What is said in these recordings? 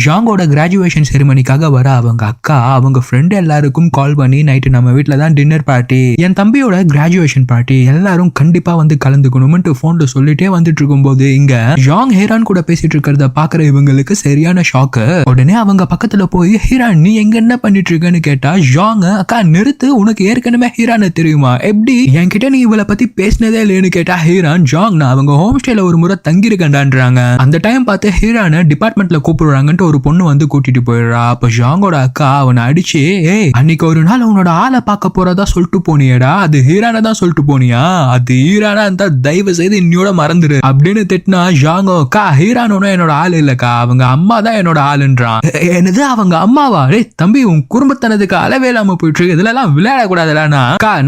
ஜாங்கோட graduation செரிமனிக்காக வர அவங்க அக்கா அவங்க ஃப்ரெண்ட் எல்லாருக்கும் கால் பண்ணி நைட்டு நம்ம வீட்டில் தான் டின்னர் பார்ட்டி, என் தம்பியோட கிராஜுவேஷன் பார்ட்டி, எல்லாரும் கண்டிப்பா வந்து கலந்துக்கணும்னு போன்ல சொல்லிட்டே வந்துட்டு இருக்கும்போது இங்க ஜாங் ஹீரான் கூட பேசிட்டு இருக்கிறத பாக்குற இவங்களுக்கு சரியான ஷாக்கு. உடனே அவங்க பக்கத்துல போய் ஹீரான் நீ எங்க என்ன பண்ணிட்டு இருக்கன்னு கேட்டா ஜாங் அக்கா நிறுத்து, உனக்கு ஏற்கனவே ஹீரான தெரியுமா, எப்படி என்கிட்ட நீ இவளை பத்தி பேசினதே இல்லைன்னு கேட்டா ஹீரான் ஜாங் நான் அவங்க ஹோம் ஸ்டேல ஒரு முறை தங்கியிருக்கேன்டான்றாங்க. அந்த டைம் பார்த்து ஹீரான டிபார்ட்மெண்ட்ல கூப்பிடுறாங்கன்ட்டு ஒரு பொண்ணு வந்து கூட்டிட்டு போயிடுறா. அப்ப ஜாங்கோட அக்கா அவனை அடிச்சு ஏய் அன்னைக்கு ஒரு நாள் உன்னோட ஆளை பார்க்க போறதா சொல்லிட்டு போனியடா, அது ஹீரான தான் சொல்லிட்டு போனியா, அது ஹீரானா இருந்தா தயவு செய்து இன்னியோட மறந்துரு அப்படின்னு திட்டினா ஜாங்கோ அக்கா ஹீரானோட என்னோட ஆள் இல்லக்கா, அவங்க அம்மா தான் என்னோட ஆளுன்றான். என்னது அவங்க அம்மாவா, டேய் தம்பி உன் குடும்பத்தனதுக்கு அளவே இல்லாம போயிட்டு இருக்கு, இதுல எல்லாம் விளையாட கூடாதுலா,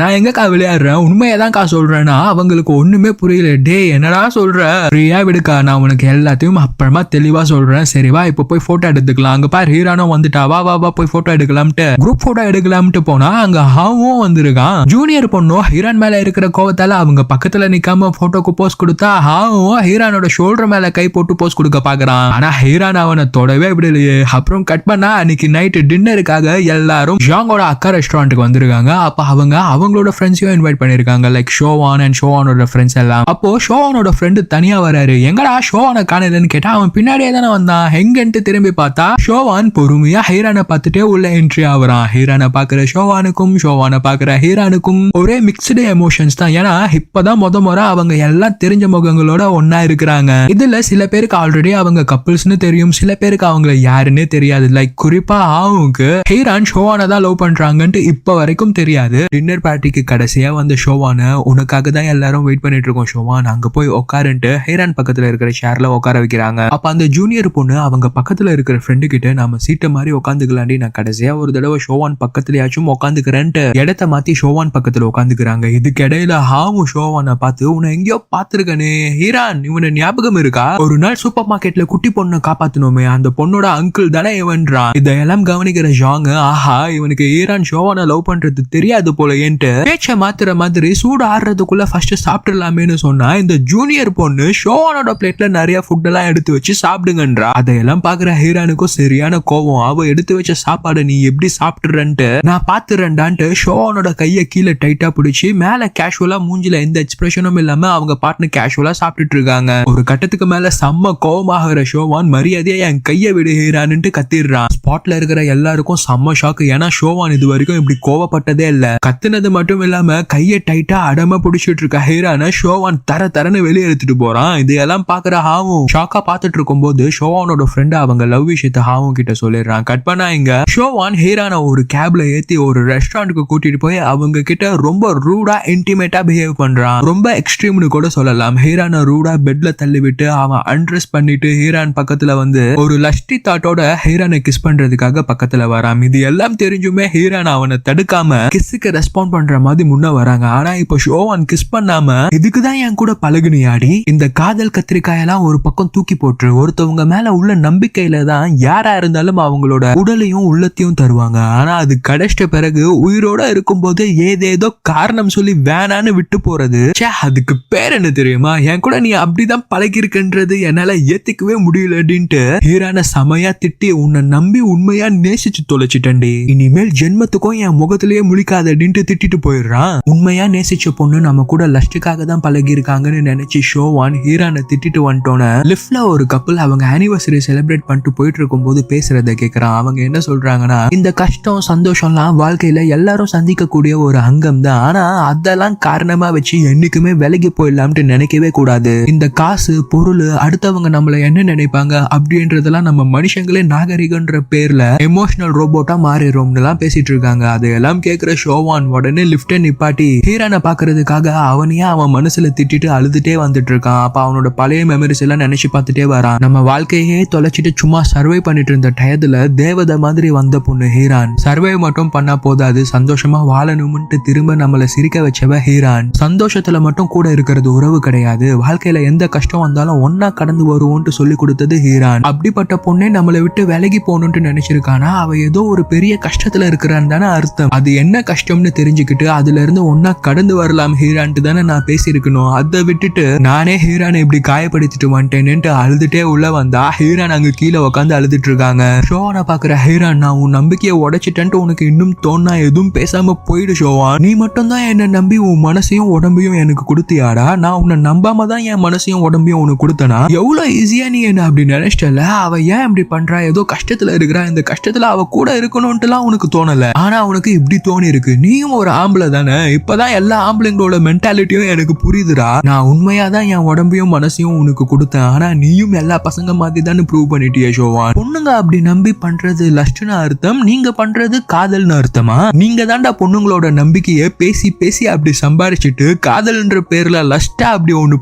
நான் எங்கக்கா விளையாடுறேன், உண்மையதான்க்கா சொல்றேன்னா அவங்களுக்கு ஒண்ணுமே புரியல. டே என்னடா சொல்ற, ஃப்ரீயா விடுக்கா, நான் உனக்கு எல்லாத்தையும் அப்புறமா தெளிவா சொல்றேன், சரிவா இப்ப போய் போட்டோ எடுத்துக்கலாம், அங்க பாரு ஹீரானோ வந்துட்டா, வா வா வா போய் போட்டோ எடுக்கலாம்ட்டு குரூப் போட்டோ எடுக்கலாம்ட்டு போனா அங்க ஹாவும் வந்திருக்கான். ஜூனியர் பொண்ணும் ஹீரான் மேல இருக்கிற கோவத்தால அவங்க பக்கத்துல நிக்காம போட்டோக்கு போஸ் கொடுத்தா ஹாவும் ஹீரானோட ஷோல்டர் மேல கை போட்டு போஸ் கொடுக்க பாக்குறான். ஆனா ஹீரான் அவனை தொடவே விடலையே. அப்புறம் கட் பண்ணா அன்னைக்கு நைட்டு டின்னருக்காக எல்லாரும் ஜாங்கோட அக்கா ரெஸ்டாரண்ட்டுக்கு வந்திருக்காங்க. அப்ப அவங்க அவங்களோட ஃப்ரெண்ட்ஸையும் இன்வைட் பண்ணிருக்காங்க, லைக் ஷோவான் அண்ட் ஷோவானோட ஃப்ரெண்ட்ஸ் எல்லாம். அப்போ ஷோவானோட ஃப்ரெண்டு தனியா வராரு. எங்கடா ஷோவான காணலன்னு கேட்டா அவன் பின்னாடியே தானே வந்தான், எங்கன்ட்டு திரும்பி பார்த்தா ஷோவான் பொறுமையா ஹீரானை பார்த்துட்டே உள்ள என்ட்ரி ஆகுறான். ஹீரானை பாக்குற ஷோவானுக்கும் ஷோவானை பாக்குற ஹீரானுக்கும் ஒரே மிக்ஸ்டு எமோஷன்ஸ் தான். ஏன்னா இப்பதான் முறை அவங்க எல்லாம் தெரிஞ்ச முகங்களோட ஒன்னா இருக்கிறாங்க. இதுல சில பேருக்கு ஆல்ரெடி அவங்க கப்பிள்ஸ்னு தெரியும், சில பேருக்கு அவங்கள யாருன்னே தெரியாது. லைக் குறிப்பா ஆவுக்கு ஹீரான் ஷோவானை தான் லவ் பண்றாங்கன்ட்டு இப்ப வரைக்கும் தெரியாது. டின்னர் பார்ட்டிக்கு கடைசியா வந்த ஷோவான உனக்காக தான் எல்லாரும் வெயிட் பண்ணிட்டு இருக்கோம் ஷோவான், அங்க போய் உட்காருன்ட்டு ஹீரான் பக்கத்துல இருக்கிற ஷேர்ல உட்கார வைக்கிறாங்க. அப்ப அந்த ஜூனியர் பொண்ணு அவங்க பக்கத்துல இருக்கிற ஃப்ரெண்டு கிட்ட நாம சீட்டை மாதிரி உட்காந்துக்கலாண்டி, நான் கடைசியா ஒரு தடவை ஷோவான் பக்கத்துலயாச்சும் உட்காந்துக்கிறேன்ட்டு இடத்த மாத்தி ஷோவான் பக்கத்துல உட்காந்துக்கிறாங்க. இதுக்கு இடையில ஹாவும் ஷோவானை பார்த்து உன்னை எங்கேயோ பாத்துருக்கனே ஹீரான், இவனை ஞாபகம் இருக்கா, ஒரு நாள் சூப்பர் மார்க்கெட்ல குட்டி பொண்ணை காப்பாத்தணுமே அந்த பொண்ணோட அங்கிள் தானே இவன்றான். இதையெல்லாம் கவனிக்கிற ஜாங் ஆஹா இவனுக்கு ஹீரான் ஷோவானை லவ் பண்றது தெரியாது போல ஏன்ட்டு பேச்ச மாத்துற மாதிரி சூடு ஆடுறதுக்குள்ள ஃபர்ஸ்ட் சாப்பிட்டுலாமேன்னு சொன்னா இந்த ஜூனியர் பொண்ணு ஷோவானோட பிளேட்ல நிறைய ஃபுட் எல்லாம் எடுத்து வச்சு சாப்பிடுங்கன்றா. அதையெல்லாம் பாக்குற ஹீரானுக்கும் சரியான கோவம், அவ எடுத்து வச்ச சாப்பாடு நீ எப்படி சாப்பிட்டுறன்ட்டு நான் பாத்துறேன்டான்ட்டு ஷோவானோட கையை கீழே டைட்டா பிடிச்சி மேல கேஷுவலா மூஞ்சில எந்த எக்ஸ்பிரஷனும் இல்லாம அவங்க பாட்டுன்னு கேஷுவலா சாப்பிட்டுட்டு இருக்காங்க. ஒரு கட்டத்துக்கு மேல செம்ம கோவமாகிற ஷோவான் மரியாதையா என் கையை விடுகிறான்ட்டு கத்திடுறான். ஸ்பாட்ல இருக்கிற எல்லாருக்கும் செம்ம ஷாக்கு, ஏன்னா ஷோவான் இது வரைக்கும் இப்படி கோவப்பட்டதே இல்ல. கத்துனது மட்டும் இல்லாம கையை டைட்டா அடம பிடிச்சிட்டு இருக்க ஹீரான ஷோவான் தரன்னு வெளியே எடுத்துட்டு போறான். இதையெல்லாம் பாக்குற ஹாவும் ஷாக்கா பாத்துட்டு இருக்கும் போது ஷோவானோட ஃப்ரெண்ட் அவங்க லவ் விஷயத்த ஹாவும் கிட்ட சொல்லிடுறான். கட் பண்ணா இங்க ஷோவான் ஹீரான ஒரு கேப்ல ஏத்தி ஒரு ரெஸ்டாரண்ட்டுக்கு கூட்டிட்டு போய் அவங்க கிட்ட ரொம்ப ரூடா இன்டிமேட்டா பிஹேவ் பண்றான். ரொம்ப எக்ஸ்ட்ரீம்னு கூட சொல்லலாம். ஹீரான ரூடா பெட்ல தள்ளி விட்டு அவன் அண்ட்ரெஸ் பண்ணிட்டு ஹீரான் பக்கத்துல வந்து ஒரு லஷ்டி தாட்டோட ஹீரானை கிஸ் பண்றதுக்காக பக்கத்துல வரான். இது எல்லாம் தெரிஞ்சுமே ஹீரான் அவனை தடுக்காம கிஸ்ஸுக்கு ரெஸ்பாண்ட் பண்ற மாதிரி முன்ன வராங்க. ஆனா இப்ப ஷோவான் கிஸ் பண்ணாம இதுக்குதான் என் கூட பழகுனியாடி, இந்த காதல் கத்திரிக்காயெல்லாம் ஒரு பக்கம் தூக்கி போட்டு ஒருத்தவங்க மேல உள்ள நம்பிக்கையில தான் யாரா இருந்தாலும் அவங்களோட உடலையும் உள்ளத்தையும் தருவாங்க. ஆனா அது கடைசிட்ட பிறகு உயிரோட இருக்கும் போது ஏதேதோ காரணம் சொல்லி வேணான்னு விட்டு போறது, அதுக்கு பேர் என்ன தெரியுமா, என் கூட நீ அப்படிதான் பழகிருக்கின்றது என்னால ஏத்துக்கவே முடியல அப்படின்ட்டு ஹீரான செமையா திட்டி உன்னை நம்பி உண்மையா நேசிச்சு தொலைச்சிட்டேன்டி, இனிமேல் ஜென்மத்துக்கும் என் முகத்திலேயே முழிக்காத அப்படின்ட்டு திட்டிட்டு போயிடுறான். உண்மையா நேசிச்ச பொண்ணு நம்ம கூட லஸ்டுக்காக தான் பழகி இருக்காங்கன்னு நினைச்சு ஷோவான் ஹீரானை திட்டிட்டு வந்துட்டோன்னு லிஃப்ட்ல ஒரு கப்பல் அவங்க ஆனிவர்சரி செலிப்ரேட் பண்ணிட்டு போயிட்டு இருக்கும் போது பேசுறத கேக்குறான். அவங்க என்ன சொல்றாங்கன்னா இந்த கஷ்டம் சந்தோஷம்லாம் வாழ்க்கையில எல்லாரும் சந்திக்கக்கூடிய ஒரு அங்கம் தான், ஆனா அதெல்லாம் காரணமா வச்சு என்னைக்குமே விலகி போயிடலாம்னு நினைக்கவே கூடாது. இந்த காசு பொருள் அடுத்தவங்க நம்மள என்ன நினைப்பாங்க அப்படின்றதெல்லாம் நம்ம மனுஷங்களே நாகரிகன்ற பேர்ல எமோஷனல் ரோபோட்டா மாறிடும்னு எல்லாம் பேசிட்டு இருக்காங்க. அதையெல்லாம் கேட்கிற ஷோவான் உடனே லிஃப்ட நிப்பாட்டி ஹீரானை பாக்குறதுக்காக அவனையே அவன் மனசுல திட்டிட்டு அழுதுட்டே வந்துட்டு இருக்கான். அப்ப அவனோட பழைய மெமரிஸ் எல்லாம் நினைச்சு பார்த்துட்டே வரான். நம்ம வாழ்க்கையே தொலைச்சிட்டு சும்மா சர்வை பண்ணிட்டு இருந்த டயத்துல தேவதை மாதிரி வந்த பொண்ணு ஹீரான். சர்வை மட்டும் பண்ணா போதாது, சந்தோஷமா வாழணும்னு திரும்ப நம்மள சிரிக்க வச்சவ ஹீரான். சந்தோஷத்துல மட்டும் கூட இருக்கிறது உறவு கிடையாது, வாழ்க்கையில எந்த கஷ்டம் வந்தாலும் ஒன்னா கடந்து வருவோம்னு சொல்லி கொடுத்தது ஹீரான். அப்படிப்பட்ட பொண்ணே நம்மளை விட்டு விலகி போகணும்னு நினைச்சிருக்கானா அவ ஏதோ ஒரு பெரிய கஷ்டத்துல இருக்கிறான்னு தானே அர்த்தம். அது என்ன கஷ்டம்னு தெரிஞ்சுக்கிட்டு அதுல இருந்து ஒன்னா கடந்து வரலாம் ஹீரான்ட்டு தானே நான் பேசியிருக்கணும். அதை விட்டுட்டு நானே ஹீரானை இப்படி காயப்படுத்திட்டு வந்துட்டேன்னுட்டு அழுதுட்டே உள்ள வந்தா ஹீரான் அங்க கீழே கீழே உட்காந்து அழுதுட்டு இருக்காங்க. ஷோவானை பாக்குற ஹீரான், நான் உன் நம்பிக்கையை உடைச்சிட்டேன்ட்டு உனக்கு இன்னும் தோணா எதுவும் பேசாம போயிடு ஷோவான். நீ மட்டும் தான் என்ன நம்பி உன் மனசையும் உடம்பையும் எனக்கு கொடுத்தியாடா. நான் உன்னை நம்பாம தான் என் மனசையும் உடம்பையும் உனக்கு கொடுத்தனா? எவ்வளவு ஈஸியா நீ என்ன அப்படி நினைச்சிட்டல. அவ ஏன் இப்படி பண்றா? ஏதோ கஷ்டத்துல இருக்கிறா, இந்த கஷ்டத்துல அவ கூட இருக்கணும்ட்டுலாம் உனக்கு தோணல. ஆனா உனக்கு இப்படி தோணி இருக்கு. நீயும் ஒரு ஆம்பளை தானே. இப்பதான் எல்லா ஆம்பளைங்களோட மென்டாலிட்டியும் எனக்கு புரியுதுடா. நான் உண்மையாதான் என் உடம்பையும் மனசையும் உனக்கு கொடுத்தேன். ஆனா நீயும் எல்லா பசங்க மாதிரி தானே ப்ரூவ் பண்ணிட்டிய ஷோவான். பொண்ணுங்க அப்படி நம்பி பண்றது லஸ்ட்னு அர்த்தம், நீங்க பண்றது காதல்னு அர்த்தமா? நீங்க தாண்டா பொண்ணுங்களோட நம்பிக்கையை பேசி பேசி அப்படி சம்பாரிச்சுட்டு காதல்ன்ற பேர்ல லஸ்டா அப்படி ஒண்ணு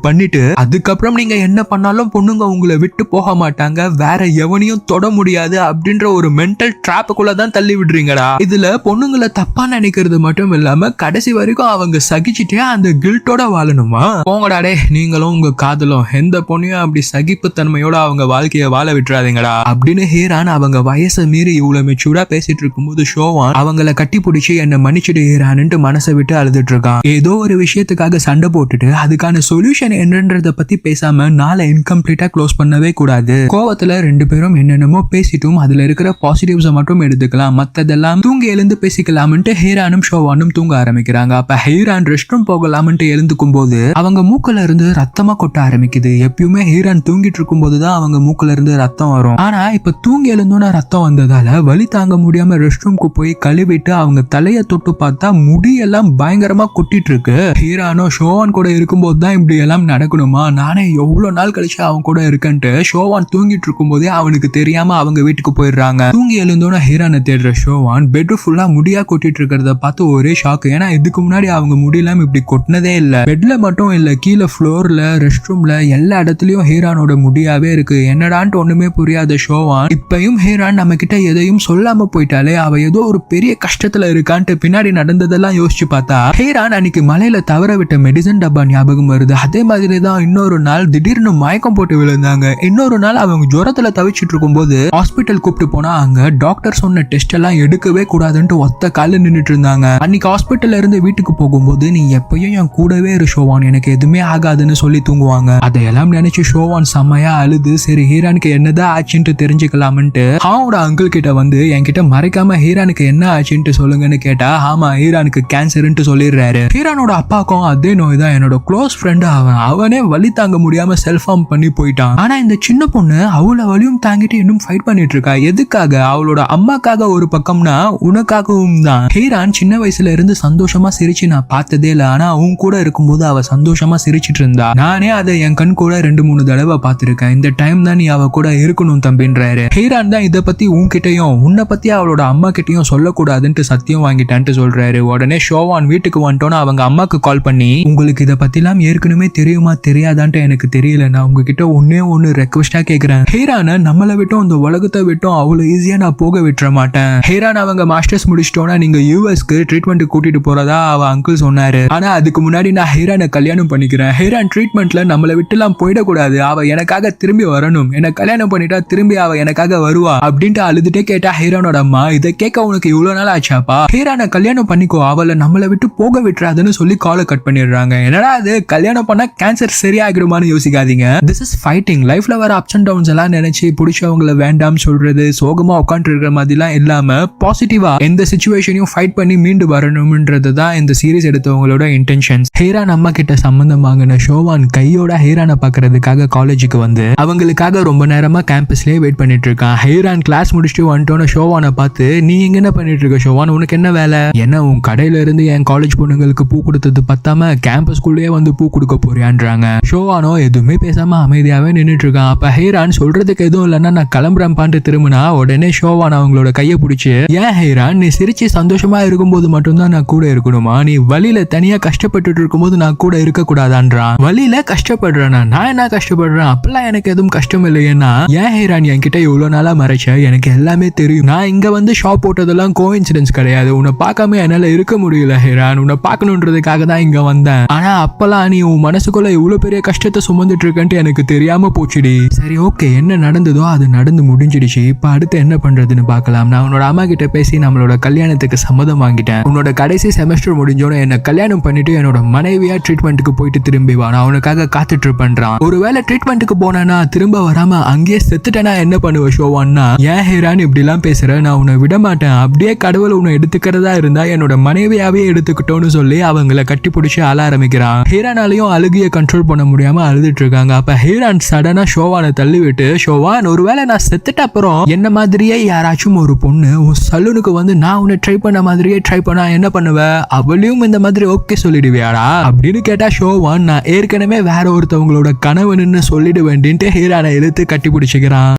பண்ணிட்டு அதுக்கப்புறம் நீங்க என்ன பண்ணாலும் பொண்ணுங்க உங்களை விட்டு போக மாட்டாங்க, வேற எவனையும் தொட முடியாது அப்படின்ற ஒரு மென்டல் டிராப்புக்குள்ள தான் தள்ளி விடுறீங்கடா. இதுல பொண்ணுங்களை தப்பா நினைக்கிறது மட்டும் இல்லாம கடைசி வரைக்கும் அவங்க சகிச்சுட்டே அந்த கில்ட்டோட வாழணுமா? போங்கடாடே, நீங்களும் உங்க காதலும் எந்த பொண்ணையும் அப்படி சகிப்பு தன்மையோட அவங்க வாழ்க்கையை வாழ விட்டுறாதீங்கடா அப்படின்னு ஹீரான் அவங்க வயசை மீறி இவ்வளவு மெச்சூர்டா பேசிட்டு இருக்கும்போது ஷோவான் அவங்கள கட்டி பிடிச்சி என்ன மன்னிச்சுட்டு ஹீரான்ட்டு மனசை விட்டு அழுதுட்டு இருக்கான். ஏதோ ஒரு விஷயத்துக்காக சண்டை போட்டுட்டு அதுக்கான சொல்யூஷன் என்னன்றத பத்தி பேசாம நாளை இன்கம்ப்ளீட்டா க்ளோஸ் பண்ணவே கூடாது. கோவத்துல ரெண்டு பேரும் என்னென்னமோ பேசிட்டும் அதுல இருக்கிற பாசிட்டிவ்ஸை மட்டும் எடுத்துக்கலாம், மத்ததெல்லாம் தூங்கி எழுந்து பேசிக்கலாம்ட்டு ஹீரானும் ஷோவானும் தூங்க ஆரம்பிக்கிறாங்க. அப்ப ஹீரான் ரெஸ்ட் ரூம் போகலாம்ட்டு எழுந்துக்கும் போது அவங்க மூக்குல இருந்து ரத்தமா கொட்ட ஆரம்பிக்குது. எப்பயுமே ஹீரான் தூங்கிட்டு இருக்கும் போதுதான் அவங்க மூக்குல இருந்து ரத்தம் வரும். ஆனா இப்ப தூங்கி எழுந்தோன்னா ரத்தம் வந்ததால வலி தாங்க முடியாம ரெஸ்ட் ரூம்க்கு போய் கழுவிட்டு அவங்க தலைய தொட்டு பார்த்தா முடியெல்லாம் பயங்கரமா கொட்டிட்டு இருக்கு. ஹீரானோ ஷோவான் கூட இருக்கும்போது தான் இப்படி எல்லாம் நடக்கணுமா? நானே எவ்வளவு நாள் கழிச்சு அவன் கூட இருக்கேன்ட்டு ஷோவான் தூங்கிட்டு இருக்கும் போதே அவனுக்கு தெரியாம அவங்க வீட்டுக்கு போயிடுறாங்க. தூங்கி எழுந்தோன்னா ஹீரானை தேடுற ஷோவான் பெட் ஃபுல்லா முடியா கொட்டிட்டு இருக்கிறத பார்த்து ஒரே ஷாக். ஏன்னா இதுக்கு முன்னாடி அவங்க முடியெல்லாம் இப்படி கொட்டினதே இல்ல. பெட்ல மட்டும் இல்ல, கீழே ஃப்ளோர்ல ரெஸ்ட் ரூம்ல எல்லா இடத்துலயும் ஹீரானோட முடியாவே இருக்கு. என்னடான்ட்டு ஒண்ணுமே புரியாத ஷோவான் இப்பயும் ஹீரான் நம்ம கிட்ட எதையும் சொல்லாம போயிட்டாலே அவ ஏதோ ஒரு பெரிய கஷ்டத்துல இருக்கான்ட்டு பின்னாடி நடந்ததெல்லாம் யோசிச்சு பார்த்தா ஹீரான் அன்னைக்கு மலையில தவற விட்ட மெடிசன் டப்பா ஞாபகம் வருது. அதே மாதிரி தான் இன்னொரு நாள் திடீர்னு மயக்கம் போட்டு விழுந்தாங்க. இன்னொரு நாள் அவங்க ஜுரத்துல தவிச்சிட்டு இருக்கும் போது ஹாஸ்பிட்டல் கூப்பிட்டு போனா அங்க டாக்டர் சொன்ன டெஸ்ட் எல்லாம் எடுக்கவே கூடாதுன்ட்டு ஒத்த கால நின்னுட்டு இருந்தாங்க. அன்னைக்கு ஹாஸ்பிட்டல்ல இருந்து வீட்டுக்கு போகும்போது நீ எப்பயும் என் கூடவே இரு ஷோவான், எனக்கு எதுவுமே ஆகாதுன்னு சொல்லி தூங்குவாங்க. அதையெல்லாம் நினைச்சு ஷோவான் செம்மையா அழுது சரி ஹீரானுக்கு என்னதான் ஆச்சுன்ட்டு தெரிஞ்சுக்கலாம்ட்டு அவனோட அங்கிள் கிட்ட வந்து என்கிட்ட மறைக்காம ஹீரானுக்கு என்ன ஆச்சுன்ட்டு சொல்லுங்கன்னு கேட்டா ஆமா ஹீரானுக்கு கேன்சர்ன்ட்டு சொல்லிடுறாரு. ஹீரானோட அப்பாக்கும் அதே நோய் தான். என்னோட க்ளோஸ் ஃப்ரெண்ட் அவனே வலி தாங்க முடியாம செல்ஃப் ஹார்ம் பண்ணி போயிட்டான். ஆனா இந்த சின்ன பொண்ணு அவ்வளவு வலியும் தாங்கிட்டு இன்னும் ஃபைட் பண்ணிட்டு இருக்கா. எதுக்காக? அவளோட அம்மாக்காக ஒரு பக்கம்னா உனக்காகவும் தான். ஹீரான் சின்ன வயசுல இருந்து சந்தோஷமா சிரிச்சு நான் பார்த்ததே இல்லை. ஆனா அவங்க கூட இருக்கும்போது அவ சந்தோஷமா சிரிச்சிட்டு இருந்தா. நானே அதை என் கண் கூட 2-3 தடவை பார்த்திருக்கேன். இந்த டைம் தான் நீ அவ கூட இருக்கணும் தம்பின்றாரு. ஹீரான் தான் இதை பத்தி உன்கிட்டயும் உன்னை பத்தி அவளோட அம்மா கிட்டயும் சொல்லக்கூடாதுன்ட்டு சத்தியம் வாங்கிட்டான்ட்டு சொல்றாரு. உடனே ஷோவான் வீட்டுக்கு வந்துட்டோன்னு அவங்க அம்மாக்கு கால் பண்ணி உங்களுக்கு இதை பத்திலாம் ஏற்கனவே தெரியுமா தெரியாதான்ட்டு எனக்கு தெரியல, நான் உங்ககிட்ட ஒண்ணு ரெக்வஸ்டா கேக்குறேன். ஹீரான நம்மளை விட்டும் இந்த உலகத்தை விட்டும் அவ்வளவு ஈஸியா நான் போக விட்டுற மாட்டேன். ஹீரான் அவங்க மாஸ்டர்ஸ் முடிச்சிட்டோன்னா நீங்க யூஎஸ்க்கு ட்ரீட்மெண்ட் கூட்டிட்டு போறதா அவ அங்கிள் சொன்னாரு. ஆனா அதுக்கு முன்னாடி நான் ஹீரானை கல்யாணம் பண்ணிக்கிறேன். ஹீரான் ட்ரீட்மெண்ட்ல நம்மளை விட்டுலாம் போயிடக்கூடாது, அவ எனக்காக திரும்பி வரணும், என்ன கல்யாணம் பண்ணிட்டா திரும்பி அவ எனக்காக வருவா அப்படின்ட்டு அழுதுட்டே கேட்டா ஹீரானோட அம்மா இதை கேட்க உனக்கு இவ்வளவு நாள் ஆச்சாப்பா, ஹீரானை கல்யாணம் பண்ணிக்கோ, அவளை நம்மளை விட்டு போக விட்டுறாதுன்னு சொல்லி காலை கட் பண்ணிடுறாங்க. என்னடா அது கல்யாணம் பண்ணா கேன்சர் சரியாகிடுமான்னு யோசிக்காதீங்க. This is fighting. லைஃப்ல வர அப்ஸ் அண்ட் டவுன்ஸ் எல்லாம் நினைச்சு பிடிச்சவங்களை வேண்டாம் சொல்றது சோகமா உட்காந்து இருக்கிற மாதிரிலாம் இல்லாம பாசிட்டிவா எந்த சிச்சுவேஷனையும் ஃபைட் பண்ணி மீண்டு வரணும்ன்றது தான் இந்த சீரிஸ் எடுத்தவங்களோட இன்டென்ஷன்ஸ். ஹீரான் அம்மா கிட்ட சம்பந்தம் வாங்கின ஷோவான் கையோட ஹீரானை பாக்குறதுக்காக காலேஜுக்கு வந்து அவங்களுக்காக ரொம்ப நேரமா கேம்பஸ்லயே வெயிட் பண்ணிட்டு இருக்கான். ஹீரான் கிளாஸ் முடிச்சுட்டு வந்துட்டோன்னு ஷோவானை பார்த்து நீ எங்க என்ன பண்ணிட்டு இருக்க ஷோவான், உனக்கு என்ன வேலை, என்ன உன் கடையில இருந்து என் காலேஜ் பொண்ணுங்களுக்கு பூ கொடுத்தது பத்தாம கேம்பஸ்குள்ளேயே வந்து பூ கொடுக்க போறியான்றாங்க. ஷோவானோ எதுவுமே பேசாம அமைதியாவே நின்றுட்டு இருக்கான். அப்ப ஹீரான் சொல்றதுக்கு எதுவும் இல்லைன்னா நான் கிளம்புறேன் பான்ட்டு திரும்பினா உடனே ஷோவான் அவங்களோட கையை பிடிச்சு ஏன் ஹீரான் நீ சிரிச்சு சந்தோஷமா இருக்கும்போது மட்டும்தான் நான் கூட இருக்கணுமா, நீ வழியில தனியா கஷ்டப்பட்டு இருக்கும்போது நான் கூட இருக்க கூடாதான்றான். வழியில கஷ்டப்படுறேன்னா நான் என்ன கஷ்டப்படுறேன், அப்பெல்லாம் எனக்கு எதுவும் கஷ்டம் இல்லையேன்னா ஏன் ஹீரான் என்கிட்ட இவ்வளவு நாளா மறைச்ச, எனக்கு எல்லாமே தெரியும், நான் இங்க வந்து ஷாப் போட்டதெல்லாம் கோஇன்சிடென்ஸ் கிடையாது, உன்னை பார்க்காம என்னால இருக்க முடியல ஹீரான், உன்னை பார்க்கணுன்றதுக்காக தான் இங்க வந்தேன், ஆனா அப்பெல்லாம் நீ உன் மனசுக்குள்ள இவ்வளவு பெரிய கஷ்டத்தை சுமந்துட்டு இருக்கன்ட்டு எனக்கு தெரியாம போச்சுடி. சரி ஓகே, என்ன நடந்ததோ அது நடந்து முடிஞ்சிடுச்சு, இப்ப அடுத்து என்ன பண்றதுன்னு பார்க்கலாம். நான் உன்னோட அம்மா கிட்ட பேசி நம்மளோட கல்யாணத்துக்கு சம்மதம் வாங்கிட்டேன். உன்னோட கடைசி செமஸ்டர் முடிஞ்சோன்னு என்ன கல்யாணம் பண்ணிட்டு என்னோட மனைவியா ட்ரீட்மெண்ட்டுக்கு போயிட்டு திரும்பி வா, நான் உனக்காக காத்துட்டு இருப்பேன்றான். ஒருவேளை ட்ரீட்மெண்ட்டுக்கு போனா திரும்ப வராம அங்கேயே செத்துட்டேனா என்ன பண்ணுவ ஷோவான்னா, ஏன் ஹீரான் இப்படி எல்லாம் பேசுற, நான் உன்னை விட மாட்டேன், அப்படியே கடவுள் உன்னை எடுத்துக்கிறதா இருந்தா என்னோட மனைவியாவே எடுத்துக்கிட்டோன்னு சொல்லி அவங்கள கட்டி பிடிச்சி அழ ஆரம்பிக்கிறான். ஹீரானாலையும் அழுகிய கண்ட்ரோல் பண்ண முடியாம அழுதுட்டு இருக்காங்க. அப்ப ஹீரான் சடனா ஷோவானை தள்ளி விட்டு, ஷோவான் ஒருவேளை நான் செத்துட்ட அப்புறம் என்ன மாதிரியே யாராச்சும் ஒரு பொண்ணு உன் சலூனுக்கு வந்து நான் உன்னை ட்ரை பண்ண மாதிரியே ட்ரை பண்ணா என்ன பண்ணுவ, அவளையும் இந்த மாதிரி ஓகே சொல்லிடுவியாடா அப்படின்னு கேட்டா ஷோவான், நான் ஏற்கனவே வேற ஒருத்தவங்களோட கணவன்னு சொல்லிடுவேன்ட்டு ஹீரானை இழுத்து கட்டி பிடிச்சிக்கிறான்.